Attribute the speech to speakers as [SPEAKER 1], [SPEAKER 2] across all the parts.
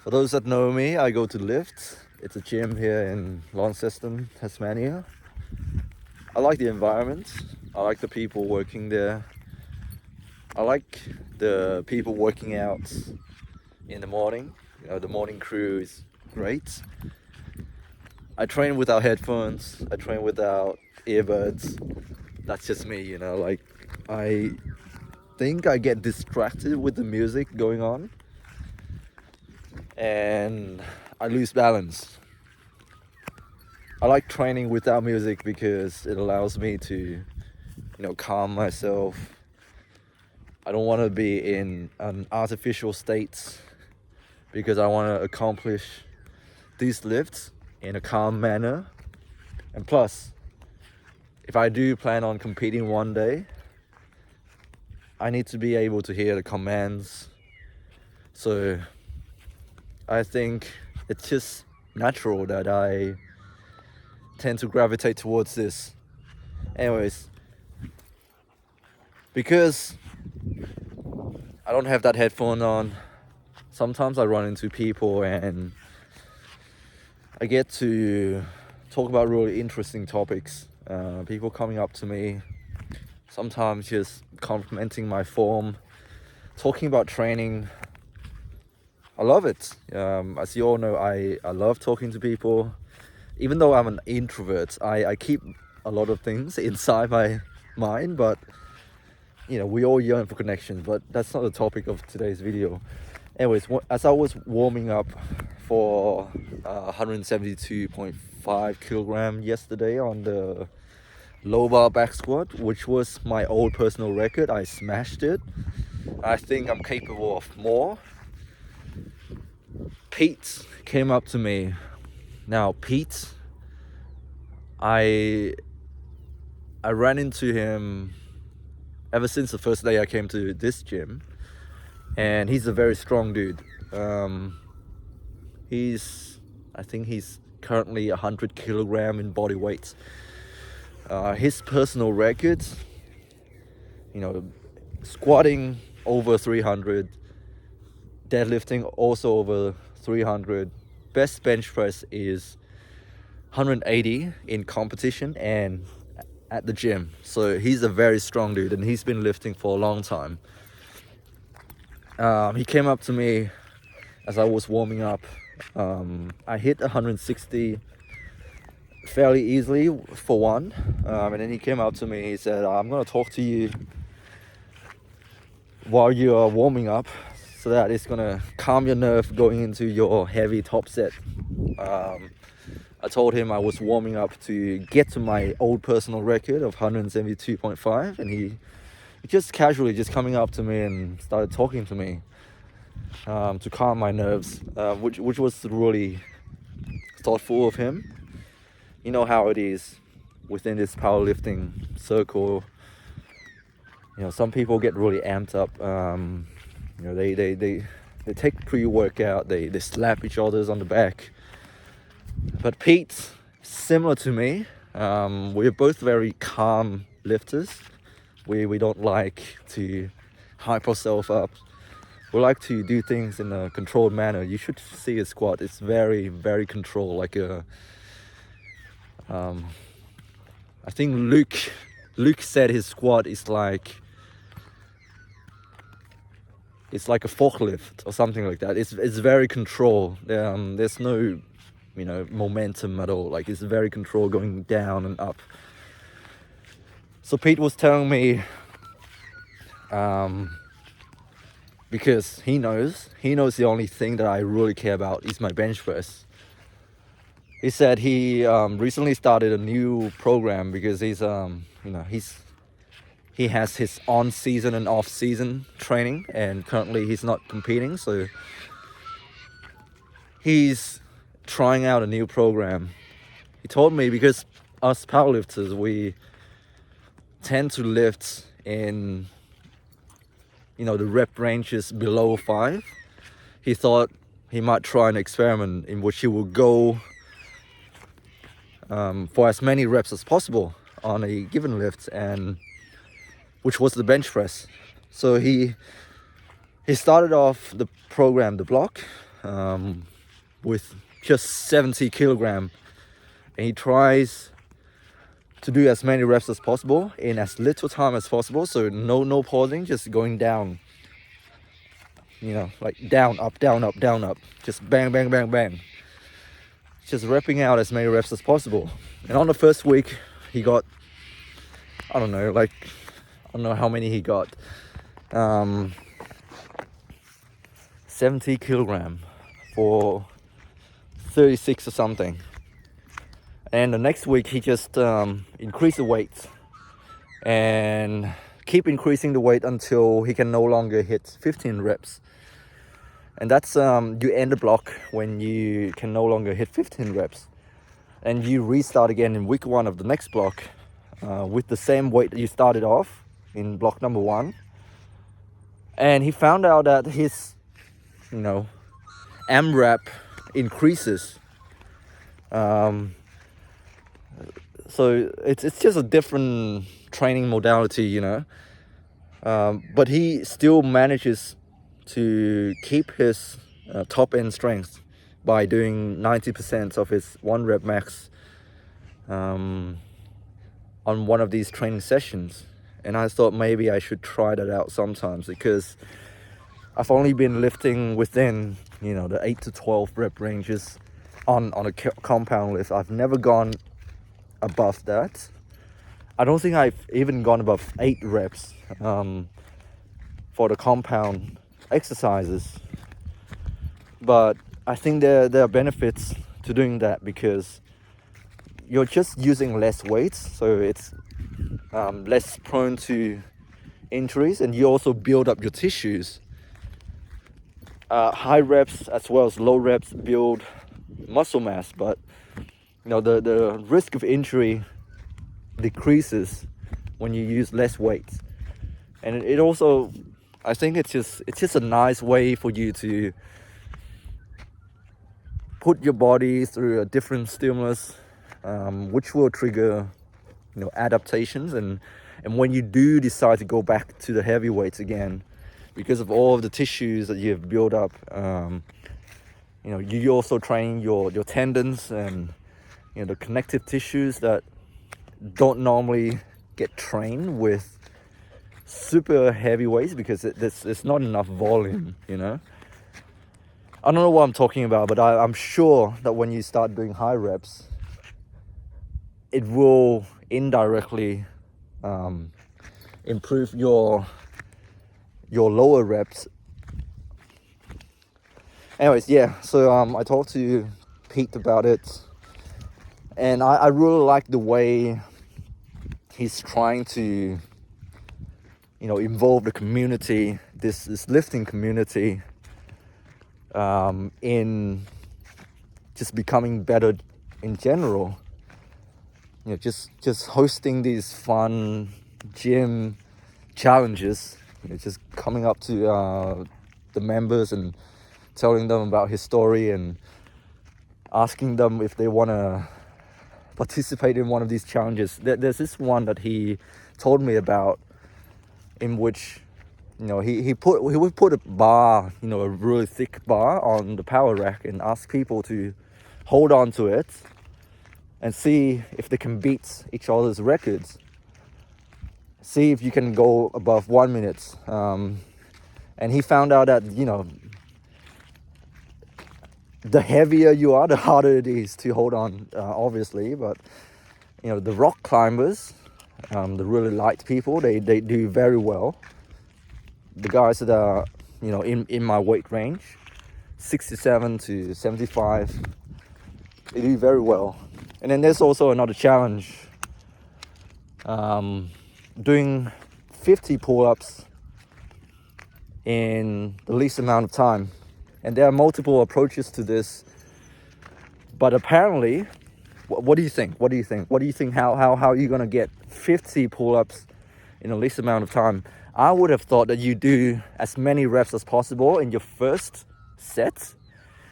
[SPEAKER 1] For those that know me, I go to Lift. It's a gym here in Launceston, Tasmania. I like the environment. I like the people working there. I like the people working out in the morning. The morning crew is great. I train without headphones. I train without earbuds. That's just me, like I think I get distracted with the music going on and I lose balance. I like training without music because it allows me to, calm myself. I don't want to be in an artificial state because I want to accomplish these lifts in a calm manner. And plus, if I do plan on competing one day, I need to be able to hear the commands. So I think it's just natural that I tend to gravitate towards this. Anyways, because I don't have that headphone on, sometimes I run into people and I get to talk about really interesting topics. People coming up to me, sometimes just complimenting my form, talking about training. I love it. As you all know, I love talking to people. Even though I'm an introvert, I keep a lot of things inside my mind, but we all yearn for connection, but that's not the topic of today's video. Anyways, as I was warming up for 172.5 kilogram yesterday on the low bar back squat, which was my old personal record, I smashed it. I think I'm capable of more. Pete came up to me. Now, Pete, I ran into him ever since the first day I came to this gym, and he's a very strong dude. I think he's currently 100 kilogram in body weight. His personal record, squatting over 300, deadlifting also over 300. Best bench press is 180 in competition and at the gym. So he's a very strong dude and he's been lifting for a long time. He came up to me as I was warming up. I hit 160 fairly easily for one, and then he came up to me. He said, I'm going to talk to you while you are warming up so that it's going to calm your nerve going into your heavy top set. I told him I was warming up to get to my old personal record of 172.5, and he just casually just coming up to me and started talking to me to calm my nerves, which was really thoughtful of him. You know how it is within this powerlifting circle. Some people get really amped up. They take pre-workout, they slap each other on the back. But Pete, similar to me, we're both very calm lifters. We don't like to hype ourselves up. We like to do things in a controlled manner. You should see his squat. It's very, very controlled. Like I think Luke said his squat is like a forklift or something like that. It's very controlled. There's no momentum at all. Like, it's very controlled, going down and up. So Pete was telling me, because he knows the only thing that I really care about is my bench press. He said he recently started a new program because he has his on-season and off-season training, and currently he's not competing, so he's trying out a new program. He told me because us powerlifters, we tend to lift in the rep ranges below 5. He thought he might try an experiment in which he will go for as many reps as possible on a given lift, and which was the bench press. So he started off the program, the block, with just 70 kilogram, and he tries to do as many reps as possible in as little time as possible. So no pausing, just going down, like down, up, down, up, down, up, just bang, bang, bang, bang, just repping out as many reps as possible. And on the first week, he got, I don't know how many he got, 70 kilogram for 36 or something. And the next week he just increased the weight and keep increasing the weight until he can no longer hit 15 reps. And that's you end the block when you can no longer hit 15 reps, and you restart again in week 1 of the next block with the same weight that you started off in block number 1. And he found out that his AMRAP increases. So it's just a different training modality, but he still manages to keep his top end strength by doing 90% of his 1 rep max on one of these training sessions. And I thought maybe I should try that out sometimes, because I've only been lifting within the 8 to 12 rep ranges on a compound lift. I've never gone above that. I don't think I've even gone above 8 reps for the compound exercises. But I think there are benefits to doing that, because you're just using less weights, so it's less prone to injuries, and you also build up your tissues. High reps as well as low reps build muscle mass, but the risk of injury decreases when you use less weights. And it also, I think it's just a nice way for you to put your body through a different stimulus, which will trigger adaptations. And when you do decide to go back to the heavy weights again, because of all of the tissues that you have built up, you also train your tendons and the connective tissues that don't normally get trained with super heavy weights, because it's not enough volume. I don't know what I'm talking about, but I'm sure that when you start doing high reps, it will indirectly improve your lower reps. Anyways, yeah, so I talked to Pete about it, and I really like the way he's trying to involve the community, this lifting community, in just becoming better in general. Just hosting these fun gym challenges, just coming up to the members and telling them about his story and asking them if they want to participate in one of these challenges. There's this one that he told me about, in which he would put a bar, a really thick bar on the power rack, and ask people to hold on to it and see if they can beat each other's records. See if you can go above 1 minute. And he found out that the heavier you are, the harder it is to hold on, obviously. But the rock climbers, the really light people, they do very well. The guys that are in my weight range, 67 to 75, they do very well. And then there's also another challenge, doing 50 pull-ups in the least amount of time. And there are multiple approaches to this, but apparently, what do you think? What do you think? How are you gonna get 50 pull-ups in the least amount of time? I would have thought that you do as many reps as possible in your first set,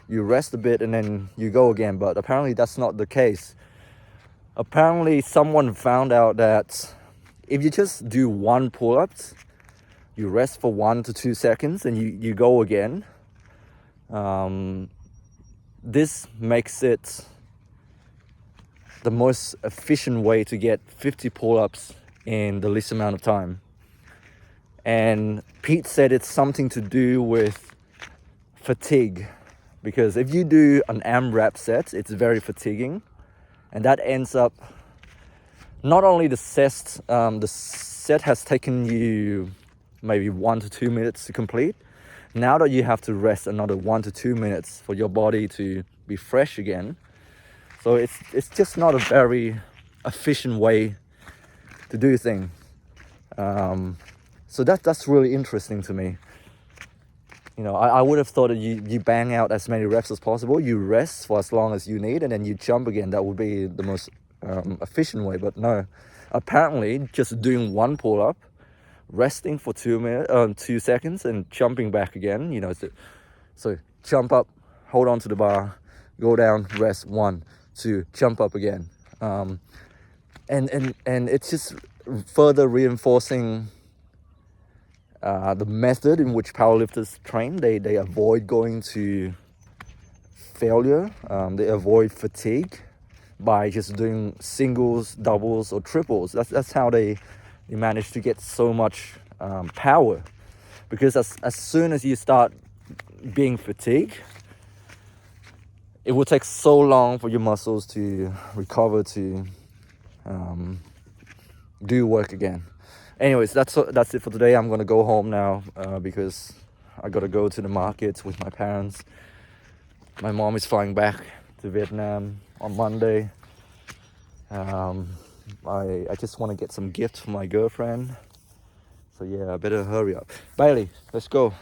[SPEAKER 1] you rest a bit, and then you go again. But apparently that's not the case. Apparently someone found out that if you just do 1 pull-up, you rest for 1 to 2 seconds, and you go again, This makes it the most efficient way to get 50 pull-ups in the least amount of time. And Pete said it's something to do with fatigue, because if you do an AMRAP set, it's very fatiguing, and that ends up not only the set has taken you maybe 1 to 2 minutes to complete. Now that you have to rest another 1 to 2 minutes for your body to be fresh again. So it's just not a very efficient way to do things. So that's really interesting to me. You know, I would have thought that you bang out as many reps as possible, you rest for as long as you need, and then you jump again. That would be the most efficient way. But no, apparently just doing one pull-up, resting for 2 seconds, and jumping back again. You know, so jump up, hold on to the bar, go down, rest, 1, 2, jump up again. And it's just further reinforcing the method in which powerlifters train. They avoid going to failure. They avoid fatigue by just doing singles, doubles, or triples. That's how they manage to get so much power. Because as soon as you start being fatigued, it will take so long for your muscles to recover to do work again. Anyways, that's it for today. I'm gonna go home now because I gotta go to the market with my parents. My mom is flying back to Vietnam on Monday. I just want to get some gifts for my girlfriend. So yeah, I better hurry up. Bailey, let's go.